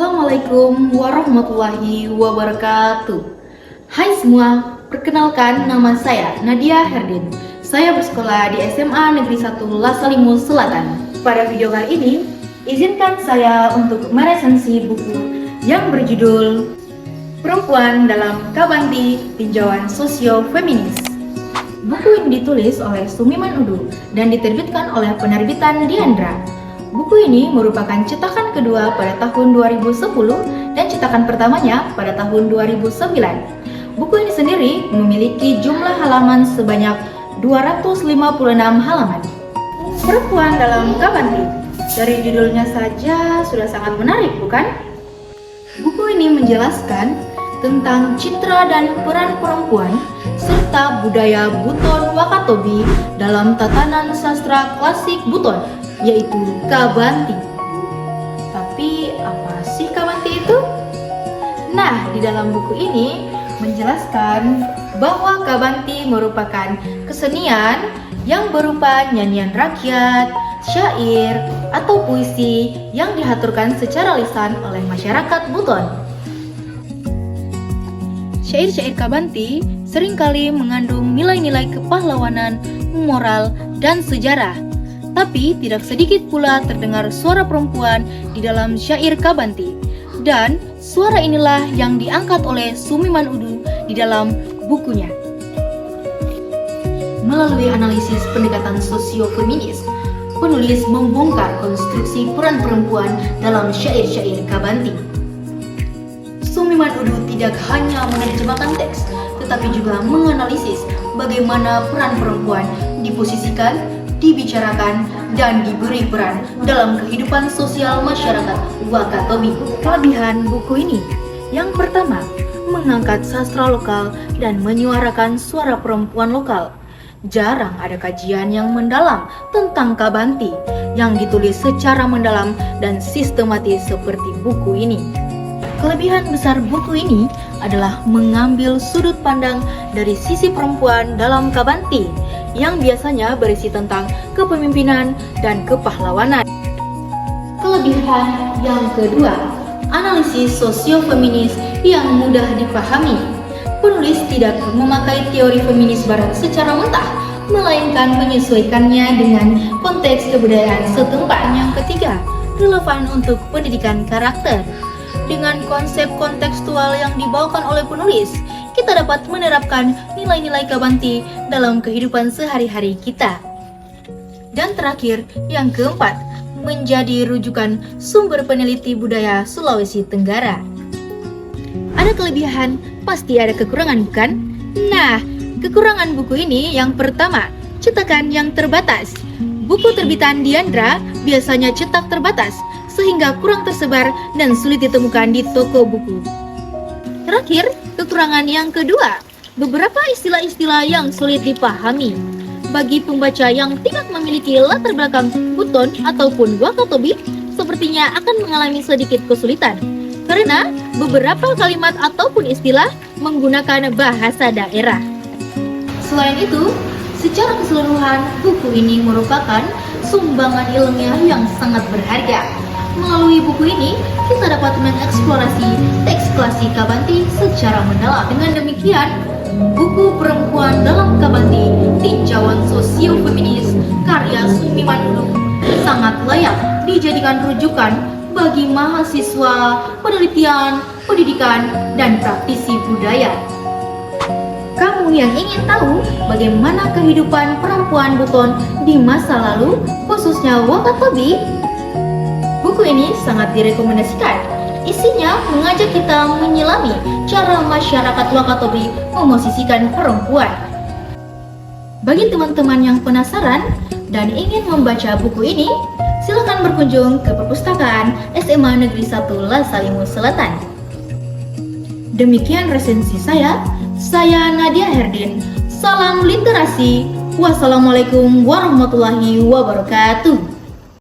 Assalamualaikum warahmatullahi wabarakatuh. Hai semua, perkenalkan nama saya Nadia Herdin. Saya bersekolah di SMA Negeri 1 Lasalimu Selatan. Pada video kali ini, izinkan saya untuk meresensi buku yang berjudul Perempuan dalam Kabanti Tinjauan Sosio-Feminis. Buku ini ditulis oleh Sumiman Udu dan diterbitkan oleh penerbitan Diandra. Buku ini merupakan cetakan kedua pada tahun 2010 dan cetakan pertamanya pada tahun 2009. Buku ini sendiri memiliki jumlah halaman sebanyak 256 halaman. Perempuan dalam Kabanti. Dari judulnya saja sudah sangat menarik, bukan? Buku ini menjelaskan tentang citra dan peran perempuan serta budaya Buton Wakatobi dalam tatanan sastra klasik Buton, yaitu Kabanti. Tapi apa sih Kabanti itu? Nah, di dalam buku ini menjelaskan bahwa Kabanti merupakan kesenian yang berupa nyanyian rakyat, syair, atau puisi yang dihaturkan secara lisan oleh masyarakat Buton. Syair-syair Kabanti seringkali mengandung nilai-nilai kepahlawanan, moral, dan sejarah. Tapi tidak sedikit pula terdengar suara perempuan di dalam syair Kabanti. Dan suara inilah yang diangkat oleh Sumiman Udu di dalam bukunya. Melalui analisis pendekatan sosio-feminis, penulis membongkar konstruksi peran perempuan dalam syair-syair Kabanti. Sumiman Udu tidak hanya menerjemahkan teks, tetapi juga menganalisis bagaimana peran perempuan diposisikan, dibicarakan, dan diberi peran dalam kehidupan sosial masyarakat Wakatobi. Kelebihan buku ini, yang pertama, mengangkat sastra lokal dan menyuarakan suara perempuan lokal. Jarang ada kajian yang mendalam tentang Kabanti yang ditulis secara mendalam dan sistematis seperti buku ini. Kelebihan besar buku ini adalah mengambil sudut pandang dari sisi perempuan dalam Kabanti yang biasanya berisi tentang kepemimpinan dan kepahlawanan. Kelebihan yang kedua, analisis sosio-feminis yang mudah dipahami. Penulis tidak memakai teori feminis barat secara mentah, melainkan menyesuaikannya dengan konteks kebudayaan setempat. Yang ketiga, relevan untuk pendidikan karakter. Dengan konsep kontekstual yang dibawakan oleh penulis, kita dapat menerapkan nilai-nilai Kabanti dalam kehidupan sehari-hari kita. Dan terakhir, yang keempat, menjadi rujukan sumber peneliti budaya Sulawesi Tenggara. Ada kelebihan, pasti ada kekurangan, bukan? Nah, kekurangan buku ini yang pertama, cetakan yang terbatas. Buku terbitan Diandra biasanya cetak terbatas, sehingga kurang tersebar dan sulit ditemukan di toko buku. Terakhir, kekurangan yang kedua, beberapa istilah-istilah yang sulit dipahami. Bagi pembaca yang tidak memiliki latar belakang Buton ataupun Wakatobi, sepertinya akan mengalami sedikit kesulitan, karena beberapa kalimat ataupun istilah menggunakan bahasa daerah. Selain itu, secara keseluruhan, buku ini merupakan sumbangan ilmiah yang sangat berharga. Melalui buku ini, kita dapat mengeksplorasi teks klasik Kabanti secara mendalam. Dengan demikian, buku Perempuan dalam Kabanti Tinjauan Sosio-Feminis karya Sumiman Udu sangat layak dijadikan rujukan bagi mahasiswa penelitian, pendidikan, dan praktisi budaya. Kamu yang ingin tahu bagaimana kehidupan perempuan Buton di masa lalu, khususnya Wakatobi? Buku ini sangat direkomendasikan. Isinya mengajak kita menyelami cara masyarakat Wakatobi memosisikan perempuan. Bagi teman-teman yang penasaran dan ingin membaca buku ini, silakan berkunjung ke perpustakaan SMA Negeri 1 Lasalimu Selatan. Demikian resensi saya Nadia Herdin. Salam literasi. Wassalamualaikum warahmatullahi wabarakatuh.